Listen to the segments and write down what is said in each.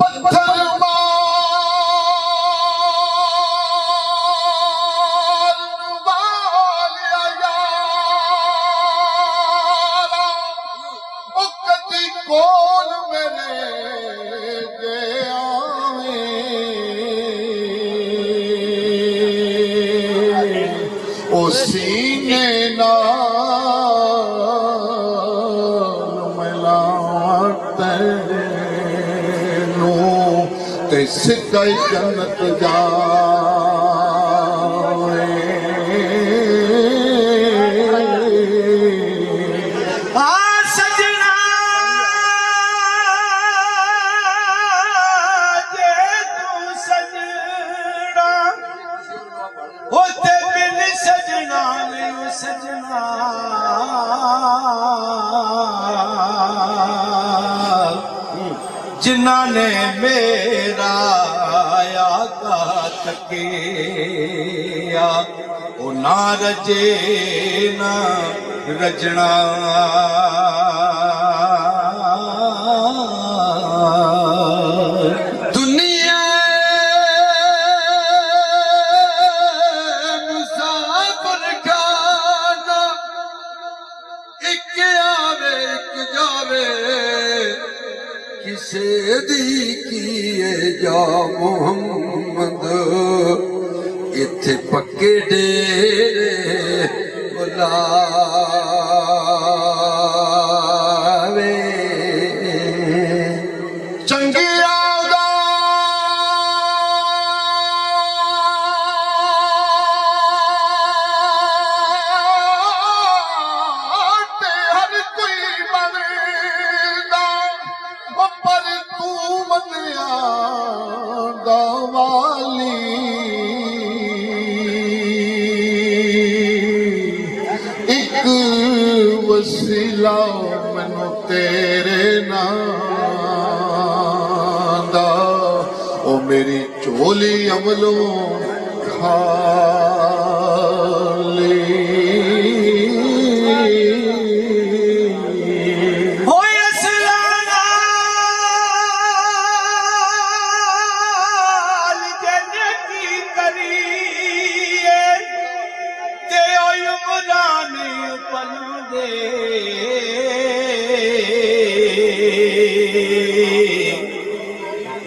पत्थर मार वालिया यारा ओ कदी कोल मेरे दे आवे ओ सीने नाल मिलाते ते सिद्धा जन्नत जावे। आ सजना जे तू सजना होते बिन सजना नहीं सजना जिन्ना ने मेरा आका तकिया ओ ना रजे ना रजना दुनिया मुसाफिर खाना एक आवे एक जावे किसे दी किए जा मोहम्मद इत्थे पक्के डेरे बुलावे चंगी वसीला मैनू तेरे नाम दा ओ मेरी झोली अमलों खाली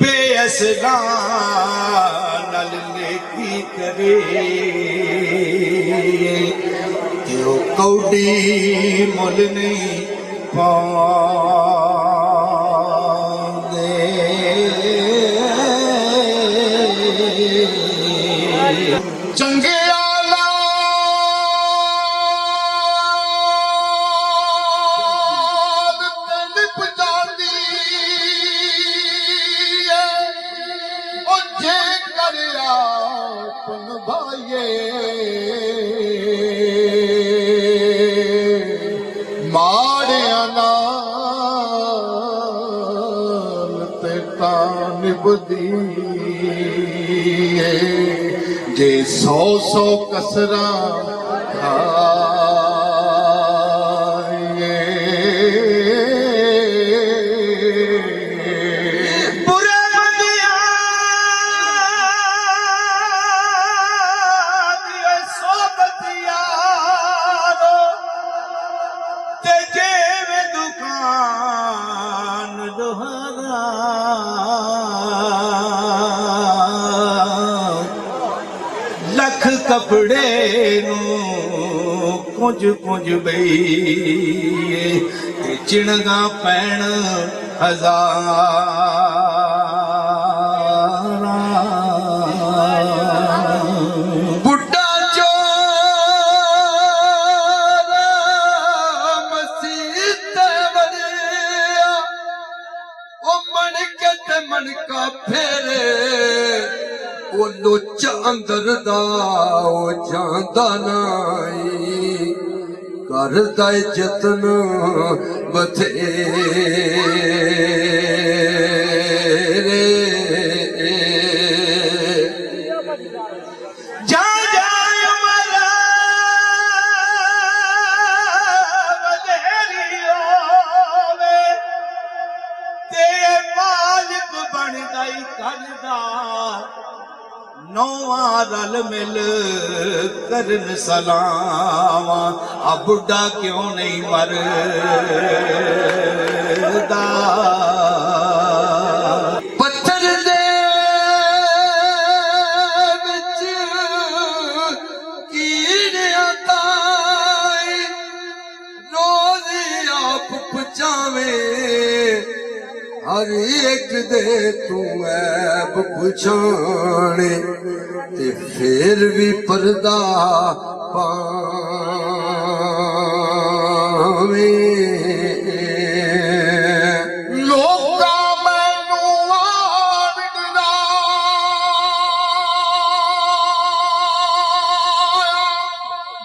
बेअसला नल नेकी करे त्यो कौड़ी मुल नहीं पांदे चंगे माड़िया नाल ते निभदी जे 100 कसरा खाए लख कपड़े नू कुंज कुंज बई चिणगा पैण हजार बुढ़ा चोर मसीत वड़िया ओ मन का फेरे ओ लोच अंदर दा ओ जांदा नाई करदा जतन बथेरे जा अमरा वधेरी होवे ते मालिक बन ਵਡਾਈ ਕਰਦਾ ਨੌਵਾਂ ਰਲ ਮਿਲ ਕਰਨ ਸਲਾਵਾਂ ਆ ਬੁੱਢਾ ਕਿਉਂ ਨਹੀਂ ਮਰਦਾ ਪੱਥਰ ਦੇ ਵਿੱਚ ਕੀੜਿਆਂ ਤਾਈ ਰੋਜ਼ ਆਪ ਪਹੁੰਚਾਵੇਂ ਹਰ ਇੱਕ ਦੇ ਤੂੰ ਐਬ ਪੁਛਾਣੇ ਤੇ ਫੇਰ ਵੀ ਪਰਦਾ ਪਾਵੇਂ ਲੋਕਾਂ ਮੈਨੂੰ ਆਵੜਦਾ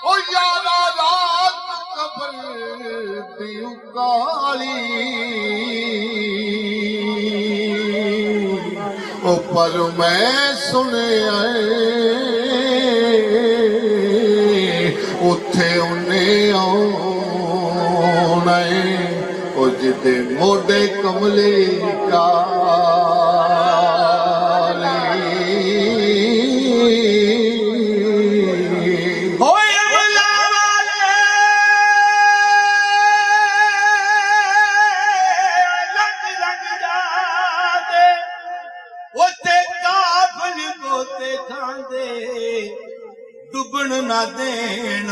ਓ ਯਾਰਾ ਰਾਤ ਕਬਰ ਦੀ ਕਾਲੀ ਓ ਪਰ ਮੈਂ ਸੁਣਿਆ ਉੱਥੇ ਉਹਨੇ ਆਉਣਾ ਓ ਜਿੱਦੇ ਮੋਢੇ ਕਮਲੇ ਕਾਲੇ ਹੋਏ ਅਮਲਾ ਵਾਲੇ ਲੰਘ ਲੰਘ ਜਾਦੇ ਉੱਥੇ ਕਾਫਲ ਗੋਤੇ ਖਾਂਦੇ ਡੁੱਬਣ ਨਾ ਦੇਣ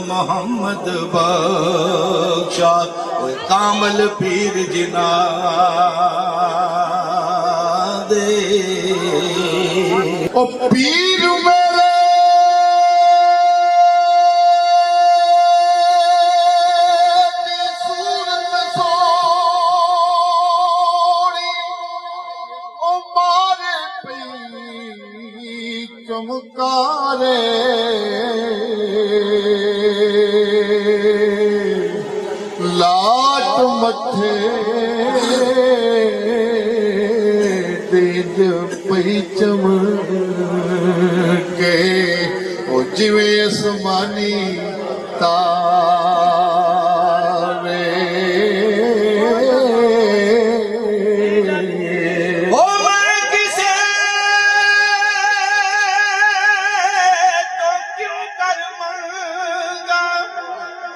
ਮੁਹੰਮਦ ਬਖਸ਼ਾ ਓਏ ਕਾਮਲ ਪੀਰ ਜਿਨਾ ਦੇ ਓ ਪੀਰ ਮੇਰੇ ਦੀ ਸੂਰਤ ਸੋਹਣੀ ਓ ਮਾਰੇ ਪਈ ਚਮਕਾਰੇ ਲਾਟ ਮੱਥੇ ਤੇਜ ਪਈ ਚਮਕੇ ਉਹ ਜਿਵੇਂ ਅਸਮਾਨੀ ਤਾਰੇ ਓ ਮੈਂ ਕਿਸੇ ਤੋਂ ਕਿਉਂ ਕਰ ਮੰਗਾ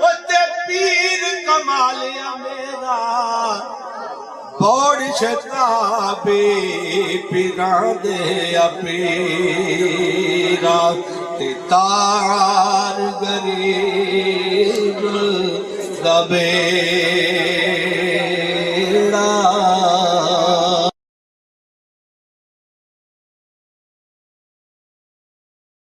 ਓ ਤੇ ਪੀਰ ਕਮਾਲਿਆ ਮੇਰਾ ਬੋੜ ਸ਼ਤਾਬੇ ਪੀਰਾਂ ਦੇ ਆਪੀਰਾ ਤੇ ਤਾਰ ਗਰੀਬ ਦਬੇ